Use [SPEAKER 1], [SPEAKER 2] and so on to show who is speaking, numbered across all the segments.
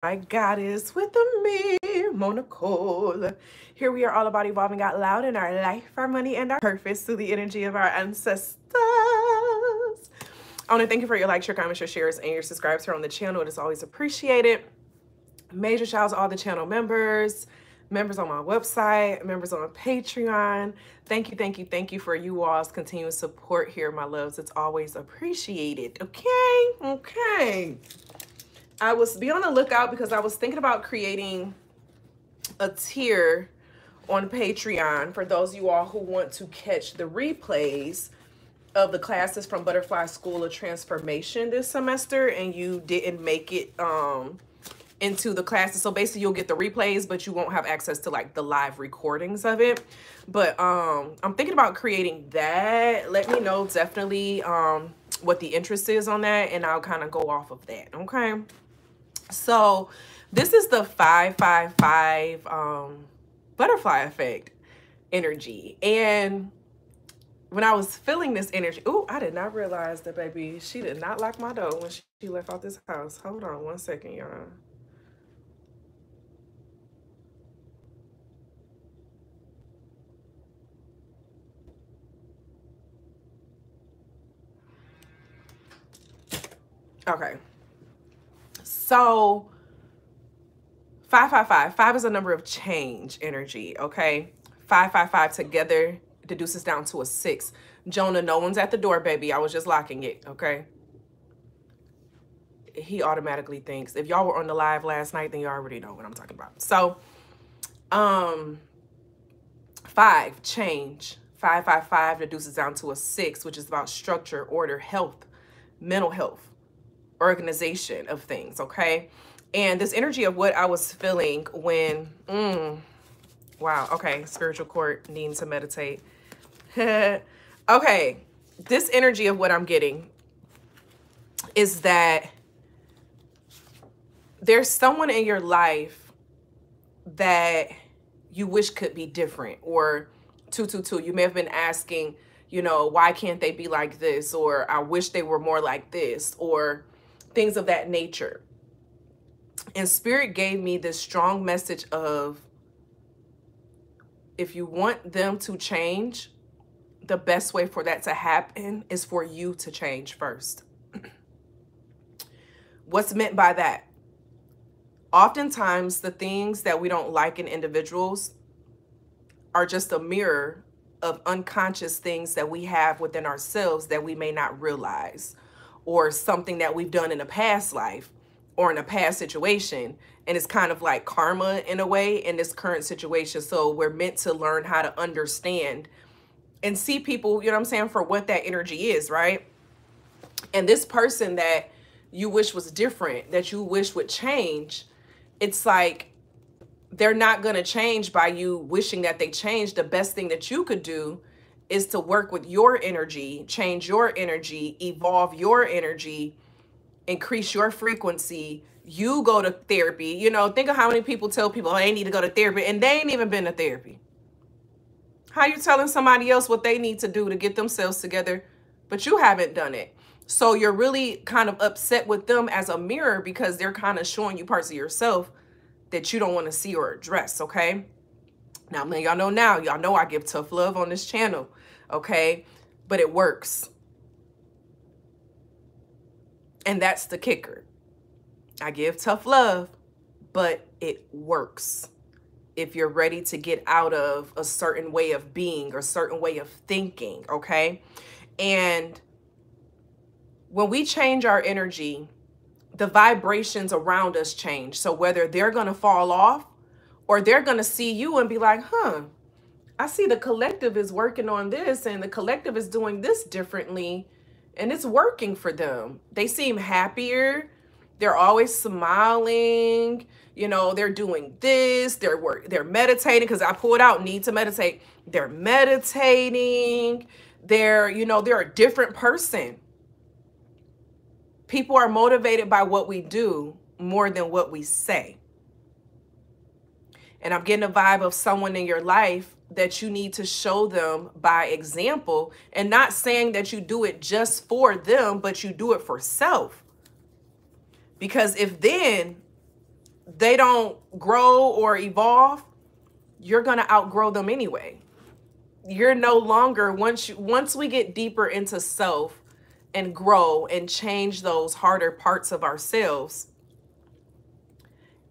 [SPEAKER 1] My goddess with me, Moe Nicole. Here we are all about evolving out loud in our life, our money, and our purpose through the energy of our ancestors. I want to thank you for your likes, your comments, your shares, and your subscribes here on the channel. It is always appreciated. Major shout out to all the channel members, members on my website, members on Patreon. Thank you for you all's continuous support here, my loves. It's always appreciated. Okay. Be on the lookout because I was thinking about creating a tier on Patreon for those of you all who want to catch the replays of the classes from Butterfly School of Transformation this semester and you didn't make it into the classes. So basically you'll get the replays, but you won't have access to like the live recordings of it. But I'm thinking about creating that. Let me know definitely what the interest is on that, and I'll kind of go off of that. Okay. So this is the 555 butterfly effect energy. And when I was feeling this energy, oh, I did not realize that, baby, she did not lock my door when she left out this house. Hold on one second, y'all. Okay. So 555, 5 is a number of change energy, okay? 555 together deduces down to a 6. Jonah, no one's at the door, baby. I was just locking it, okay? He automatically thinks. If y'all were on the live last night, then you already know what I'm talking about. So, 5, change. 555 reduces down to a 6, which is about structure, order, health, mental health, organization of things, okay? And this energy of what I was feeling when, wow, okay, spiritual court, needing to meditate. Okay, this energy of what I'm getting is that there's someone in your life that you wish could be different, or 222, you may have been asking, you know, why can't they be like this? Or I wish they were more like this, or things of that nature. And Spirit gave me this strong message of, if you want them to change, the best way for that to happen is for you to change first. What's meant by that? Oftentimes, the things that we don't like in individuals are just a mirror of unconscious things that we have within ourselves that we may not realize, or something that we've done in a past life or in a past situation. And it's kind of like karma in a way in this current situation. So we're meant to learn how to understand and see people, you know what I'm saying, for what that energy is, right? And this person that you wish was different, that you wish would change, it's like they're not going to change by you wishing that they change. The best thing that you could do is to work with your energy, change your energy, evolve your energy, increase your frequency. You go to therapy. You know, think of how many people tell people, oh, they need to go to therapy, and they ain't even been to therapy. How you telling somebody else what they need to do to get themselves together, but you haven't done it? So you're really kind of upset with them as a mirror because they're kind of showing you parts of yourself that you don't want to see or address, okay? Now, y'all know now. Y'all know I give tough love on this channel, okay? But it works. And that's the kicker. I give tough love, but it works. If you're ready to get out of a certain way of being or a certain way of thinking, okay? And when we change our energy, the vibrations around us change. So whether they're going to fall off or they're going to see you and be like, huh, I see the collective is working on this and the collective is doing this differently and it's working for them. They seem happier. They're always smiling. You know, they're doing this. They're meditating, because I pulled out need to meditate. They're meditating. They're a different person. People are motivated by what we do more than what we say. And I'm getting a vibe of someone in your life that you need to show them by example, and not saying that you do it just for them, but you do it for self. Because if then they don't grow or evolve, you're going to outgrow them anyway. You're no longer, once we get deeper into self and grow and change those harder parts of ourselves,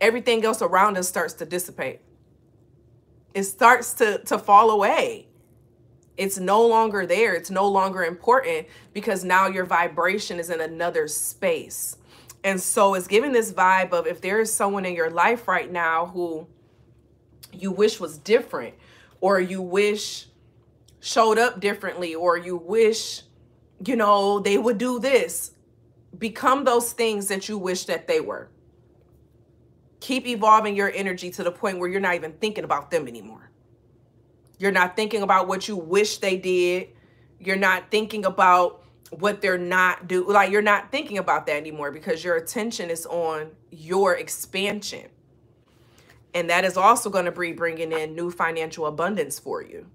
[SPEAKER 1] everything else around us starts to dissipate. It starts to fall away. It's no longer there. It's no longer important because now your vibration is in another space. And so it's giving this vibe of, if there is someone in your life right now who you wish was different, or you wish showed up differently, or you wish, you know, they would do this, become those things that you wish that they were. Keep evolving your energy to the point where you're not even thinking about them anymore. You're not thinking about what you wish they did. You're not thinking about what they're not doing. Like, you're not thinking about that anymore because your attention is on your expansion. And that is also going to be bringing in new financial abundance for you.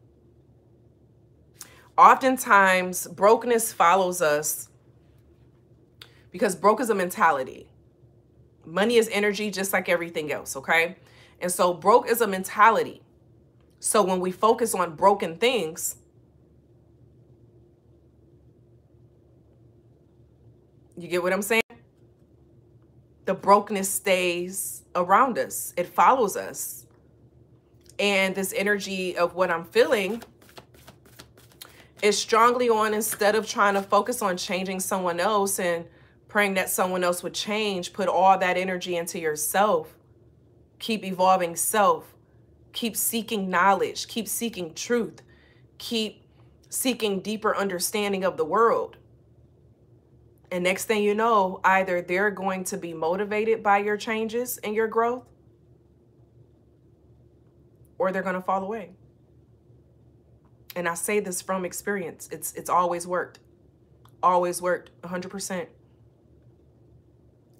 [SPEAKER 1] Oftentimes, brokenness follows us because broke is a mentality. Money is energy, just like everything else, okay? And so broke is a mentality. So when we focus on broken things, you get what I'm saying? The brokenness stays around us. It follows us. And this energy of what I'm feeling is strongly on, instead of trying to focus on changing someone else and praying that someone else would change, put all that energy into yourself. Keep evolving self. Keep seeking knowledge. Keep seeking truth. Keep seeking deeper understanding of the world. And next thing you know, either they're going to be motivated by your changes and your growth, or they're going to fall away. And I say this from experience. It's always worked. Always worked, 100%.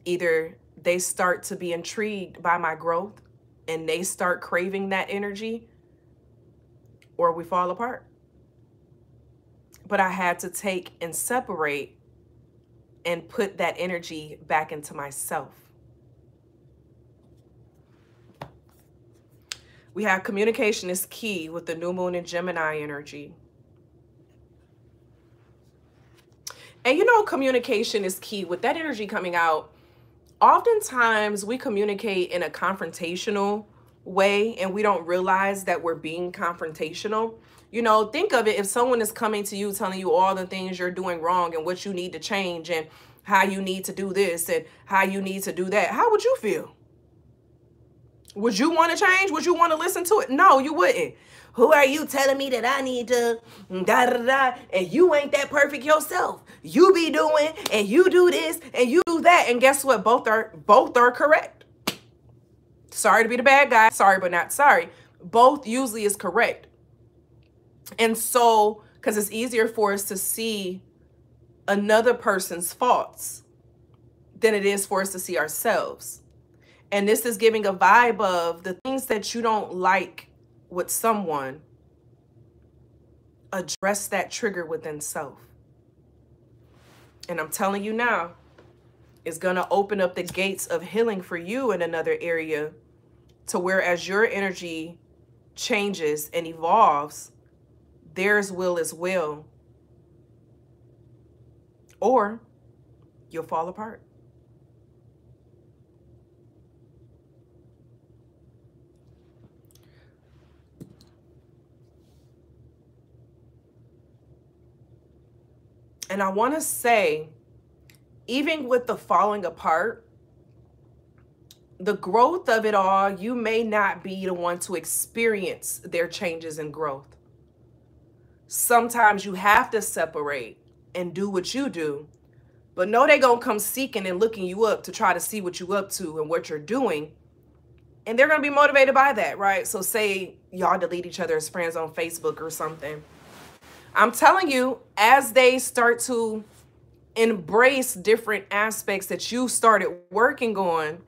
[SPEAKER 1] Either they start to be intrigued by my growth and they start craving that energy, or we fall apart. But I had to take and separate and put that energy back into myself. We have communication is key with the new moon and Gemini energy. And you know, communication is key with that energy coming out. Oftentimes we communicate in a confrontational way and we don't realize that we're being confrontational. You know, think of it, if someone is coming to you telling you all the things you're doing wrong and what you need to change and how you need to do this and how you need to do that, how would you feel? Would you want to change? Would you want to listen to it? No, you wouldn't. Who are you telling me that I need to da da da? And you ain't that perfect yourself. You be doing and you do this and you do that. And guess what? Both are correct. Sorry to be the bad guy. Sorry, but not sorry. Both usually is correct. And so, because it's easier for us to see another person's faults than it is for us to see ourselves. And this is giving a vibe of the things that you don't like with someone, address that trigger within self. And I'm telling you now, it's going to open up the gates of healing for you in another area, to where as your energy changes and evolves, theirs will as well. Or you'll fall apart. And I want to say, even with the falling apart, the growth of it all, you may not be the one to experience their changes and growth. Sometimes you have to separate and do what you do, but no, they're going to come seeking and looking you up to try to see what you up to and what you're doing. And they're going to be motivated by that, right? So say y'all delete each other as friends on Facebook or something. I'm telling you, as they start to embrace different aspects that you started working on,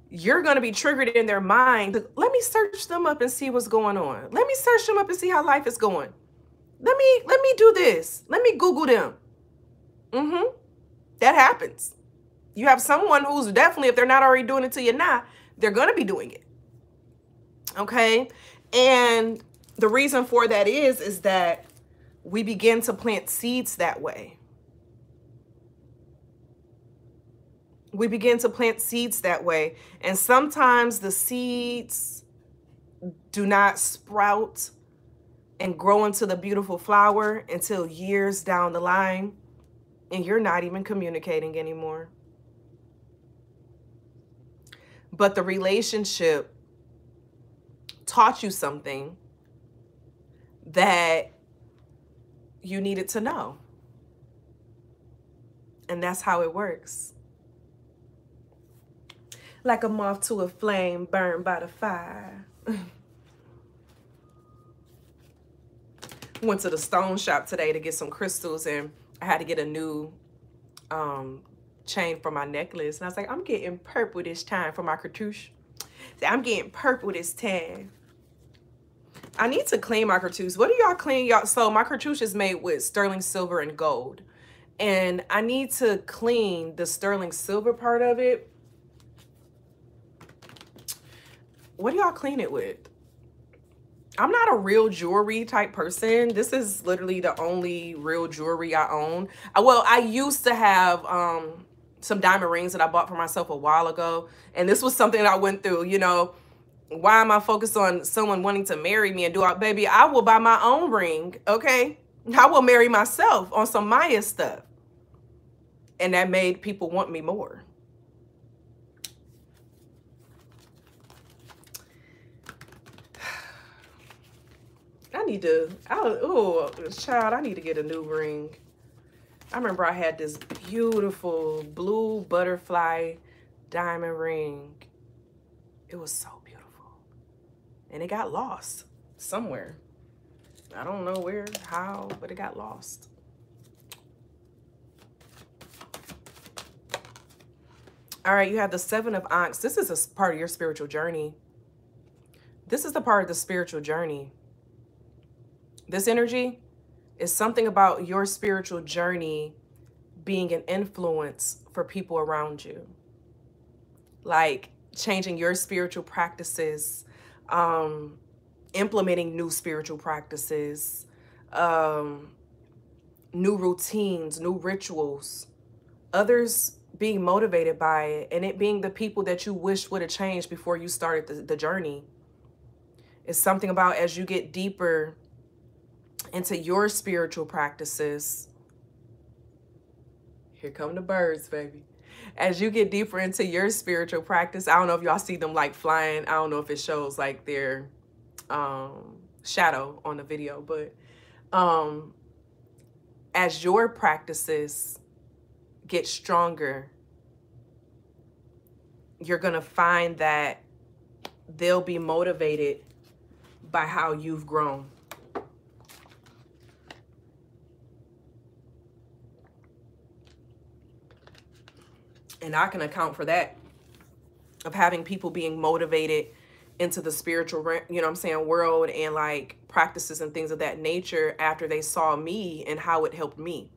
[SPEAKER 1] you're going to be triggered in their mind. Let me search them up and see what's going on. Let me search them up and see how life is going. Let me do this. Let me Google them. That happens. You have someone who's definitely, if they're not already doing it to you now, they're going to be doing it. Okay? And the reason for that is that we begin to plant seeds that way. We begin to plant seeds that way. And sometimes the seeds do not sprout and grow into the beautiful flower until years down the line, and you're not even communicating anymore. But the relationship taught you something that you needed to know. And that's how it works. Like a moth to a flame burned by the fire. Went to the stone shop today to get some crystals, and I had to get a new chain for my necklace. And I was like, I'm getting purple this time for my cartouche. I'm getting purple this time. I need to clean my cartouche. What do y'all clean? Y'all? So my cartouche is made with sterling silver and gold. And I need to clean the sterling silver part of it. What do y'all clean it with? I'm not a real jewelry type person. This is literally the only real jewelry I own. Well, I used to have some diamond rings that I bought for myself a while ago. And this was something that I went through, you know. Why am I focused on someone wanting to marry me and do all, baby, I will buy my own ring, okay? I will marry myself on some Maya stuff. And that made people want me more. I need to, oh, child, I need to get a new ring. I remember I had this beautiful blue butterfly diamond ring. It was so beautiful. And it got lost somewhere. I don't know where, how, but it got lost. All right, you have the Seven of Ankhs. This is a part of your spiritual journey. This is the part of the spiritual journey. This energy is something about your spiritual journey being an influence for people around you. Like changing your spiritual practices, implementing new spiritual practices, new routines, new rituals, others being motivated by it, and it being the people that you wish would have changed before you started the journey. It's something about as you get deeper into your spiritual practices. Here come the birds, baby. As you get deeper into your spiritual practice, I don't know if y'all see them like flying. I don't know if it shows like their shadow on the video, but as your practices get stronger, you're going to find that they'll be motivated by how you've grown. And I can account for that, of having people being motivated into the spiritual, you know what I'm saying, world and like practices and things of that nature after they saw me and how it helped me.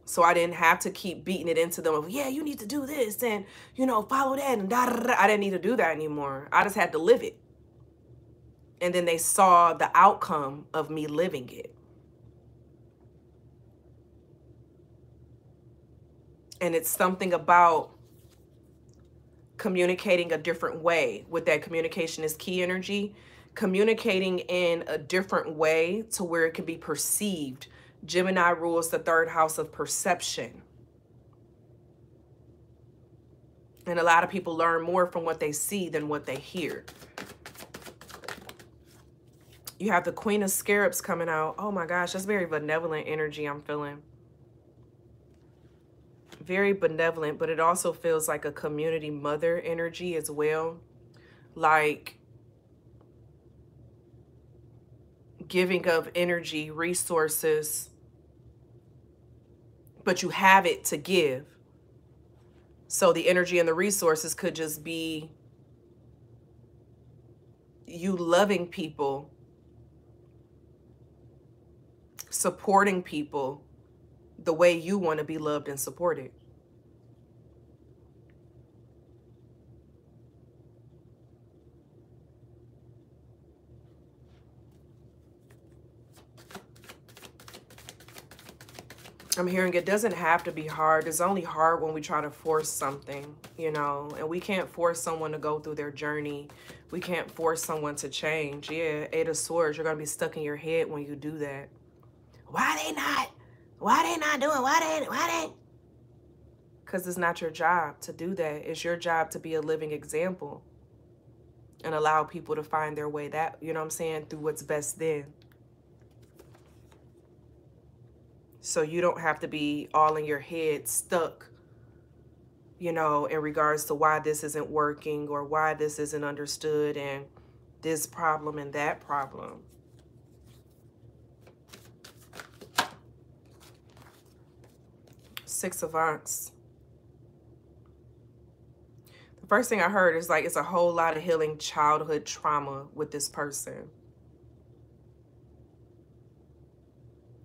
[SPEAKER 1] So I didn't have to keep beating it into them of, yeah, you need to do this and, you know, follow that and da, da, da. I didn't need to do that anymore. I just had to live it. And then they saw the outcome of me living it. And it's something about communicating a different way. With that, communication is key energy. Communicating in a different way to where it can be perceived. Gemini rules the third house of perception. And a lot of people learn more from what they see than what they hear. You have the Queen of Scarabs coming out. Oh my gosh, that's very benevolent energy I'm feeling. Very benevolent, but it also feels like a community mother energy as well. Like giving of energy, resources, but you have it to give. So the energy and the resources could just be you loving people, supporting people the way you want to be loved and supported. I'm hearing it doesn't have to be hard. It's only hard when we try to force something, you know, and we can't force someone to go through their journey. We can't force someone to change. Yeah, Eight of Swords, you're going to be stuck in your head when you do that. Why they not? Why they not doing? Why they? Because it's not your job to do that. It's your job to be a living example and allow people to find their way that, you know what I'm saying, through what's best then. So you don't have to be all in your head stuck, you know, in regards to why this isn't working or why this isn't understood and this problem and that problem. Six of Wands. The first thing I heard is like it's a whole lot of healing childhood trauma with this person.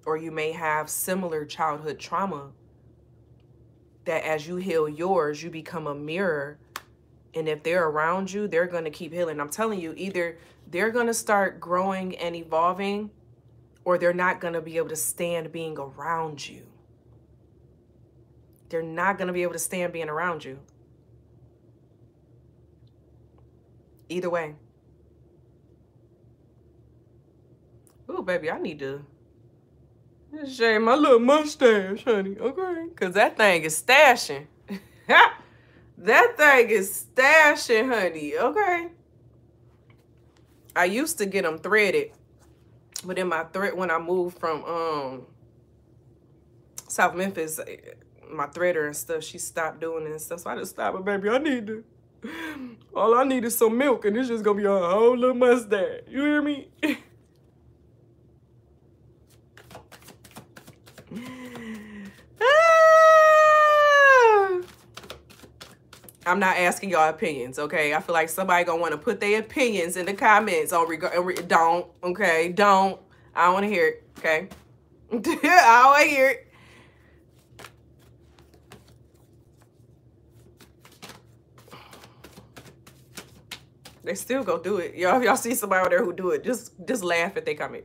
[SPEAKER 1] Or you may have similar childhood trauma that as you heal yours, you become a mirror. And if they're around you, they're going to keep healing. I'm telling you, either they're going to start growing and evolving, or they're not going to be able to stand being around you. They're not going to be able to stand being around you. Either way. Ooh, baby, I need to shave my little mustache, honey, okay? Because that thing is stashing. That thing is stashing, honey, okay? I used to get them threaded, but in my thread, when I moved from South Memphis, my threader and stuff, she stopped doing it and stuff, so I just stopped. But baby, I need to, all I need is some milk, and it's just gonna be a whole little mustache. You hear me? I'm not asking y'all opinions, okay? I feel like somebody gonna want to put their opinions in the comments on don't, okay? Don't. I don't want to hear it, okay? I don't want to hear it. They still go do it. Y'all, if y'all see somebody out there who do it, just laugh at they comment.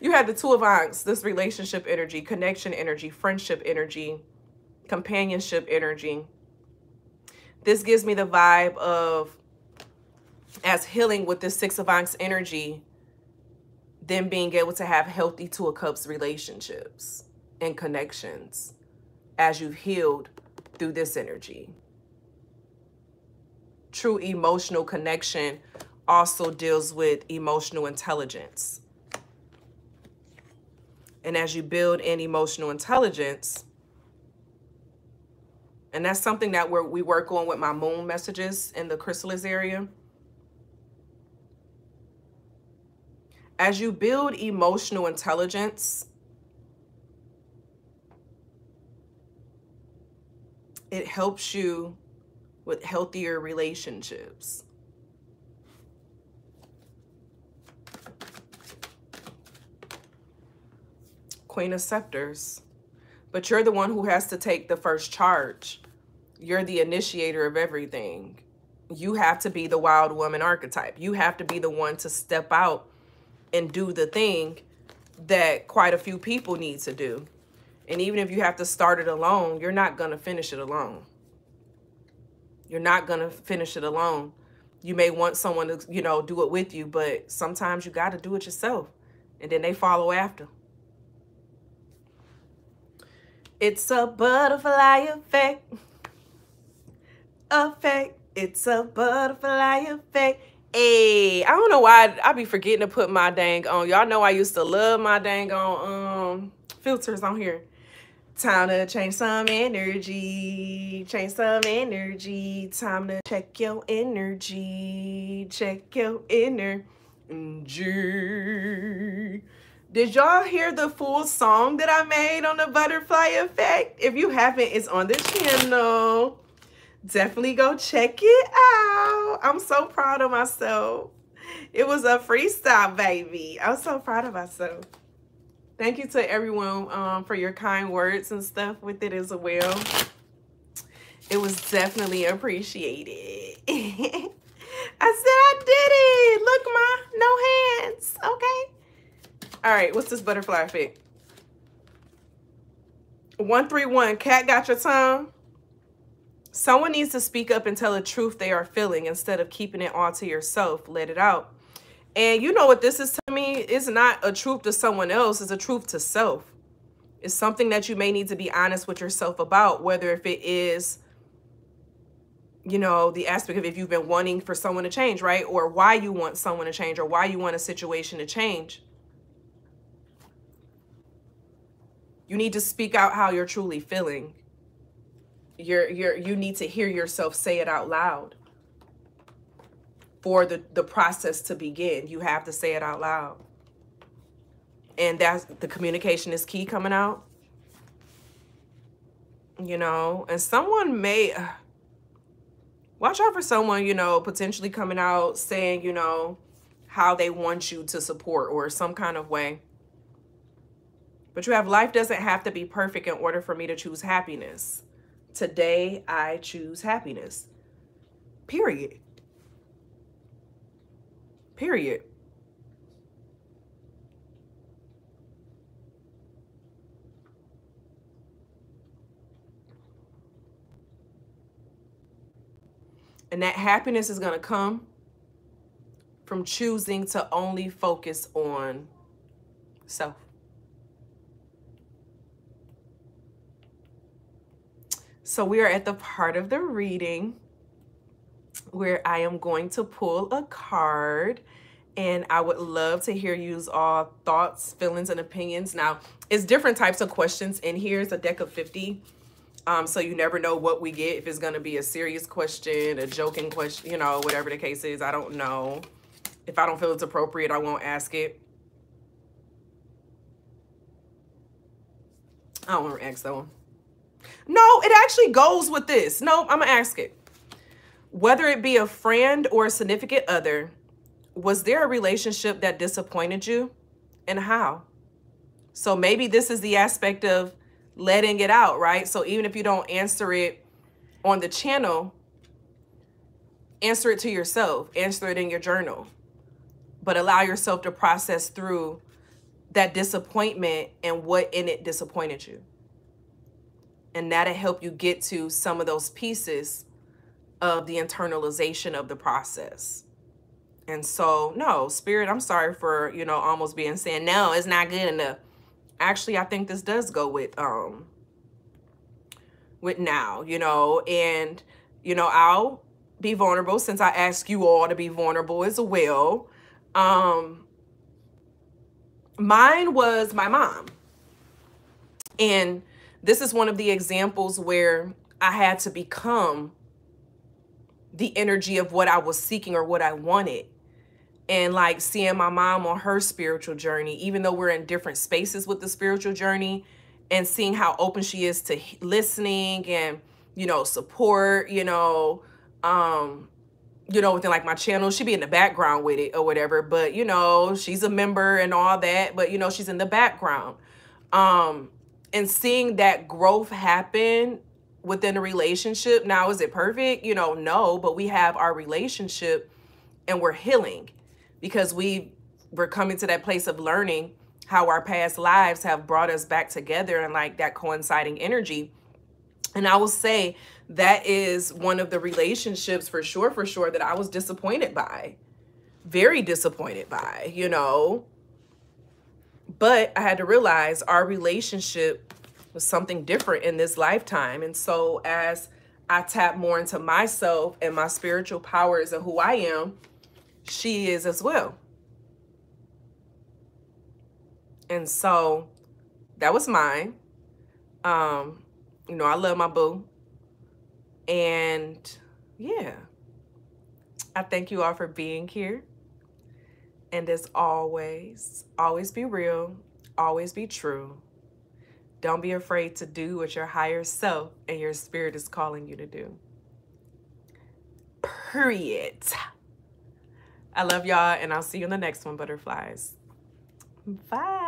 [SPEAKER 1] You had the Two of Wands, this relationship energy, connection energy, friendship energy, companionship energy. This gives me the vibe of, as healing with this Six of Wands energy, then being able to have healthy Two of Cups relationships and connections as you've healed through this energy. True emotional connection also deals with emotional intelligence. And as you build in emotional intelligence, and that's something that we work on with my moon messages in the chrysalis area. As you build emotional intelligence, it helps you with healthier relationships. Queen of Scepters. But you're the one who has to take the first charge. You're the initiator of everything. You have to be the wild woman archetype. You have to be the one to step out and do the thing that quite a few people need to do. And even if you have to start it alone, you're not going to finish it alone. You're not going to finish it alone. You may want someone to, you know, do it with you, but sometimes you got to do it yourself. And then they follow after. It's a butterfly effect. It's a butterfly effect. Hey, I don't know why I be forgetting to put my dang on. Y'all know I used to love my dang on filters on here. Time to change some energy. Change some energy. Time to check your energy. Check your energy. Did y'all hear the full song that I made on the butterfly effect? If you haven't, it's on the channel. Definitely go check it out. I'm so proud of myself. It was a freestyle, baby. I'm so proud of myself. Thank you to everyone for your kind words and stuff with it as well. It was definitely appreciated. I said I did it. Look, Ma, no hands. Okay. All right, what's this butterfly effect? 131, cat got your tongue. Someone needs to speak up and tell the truth they are feeling instead of keeping it all to yourself. Let it out. And you know what this is to me? It's not a truth to someone else. It's a truth to self. It's something that you may need to be honest with yourself about, whether if it is, you know, the aspect of if you've been wanting for someone to change, right? Or why you want someone to change, or why you want a situation to change. You need to speak out how you're truly feeling. You need to hear yourself say it out loud. For the process to begin, you have to say it out loud. And that's the communication is key coming out. You know, and someone may watch out for someone, you know, potentially coming out saying, you know, how they want you to support or some kind of way. But you have, life doesn't have to be perfect in order for me to choose happiness. Today, I choose happiness. Period. Period. And that happiness is going to come from choosing to only focus on self. So we are at the part of the reading where I am going to pull a card, and I would love to hear you all thoughts, feelings, and opinions. Now, it's different types of questions in here. It's a deck of 50. So you never know what we get, if it's going to be a serious question, a joking question, you know, whatever the case is. I don't know. If I don't feel it's appropriate, I won't ask it. I don't want to ask that one. No, it actually goes with this. No, I'm going to ask it. Whether it be a friend or a significant other, was there a relationship that disappointed you, and how? So maybe this is the aspect of letting it out, right? So even if you don't answer it on the channel, answer it to yourself, answer it in your journal, but allow yourself to process through that disappointment and what in it disappointed you. And that'll help you get to some of those pieces of the internalization of the process. And so, no, Spirit, I'm sorry for, you know, almost being saying, no, it's not good enough. Actually, I think this does go with now, you know, and, you know, I'll be vulnerable since I ask you all to be vulnerable as well. Mine was my mom. And this is one of the examples where I had to become the energy of what I was seeking or what I wanted. And like seeing my mom on her spiritual journey, even though we're in different spaces with the spiritual journey, and seeing how open she is to listening and, you know, support, you know, within like my channel, she'd be in the background with it or whatever, but you know, she's a member and all that, but you know, she's in the background. And seeing that growth happen within a relationship. Now, is it perfect? You know, no, but we have our relationship and we're healing because we're coming to that place of learning how our past lives have brought us back together and like that coinciding energy. And I will say that is one of the relationships for sure that I was disappointed by, very disappointed by, you know, but I had to realize our relationship was something different in this lifetime. And so as I tap more into myself and my spiritual powers and who I am, she is as well. And so that was mine. You know, I love my boo. And yeah, I thank you all for being here. And as always be real, always be true. Don't be afraid to do what your higher self and your spirit is calling you to do. Period. I love y'all, and I'll see you in the next one, butterflies. Bye.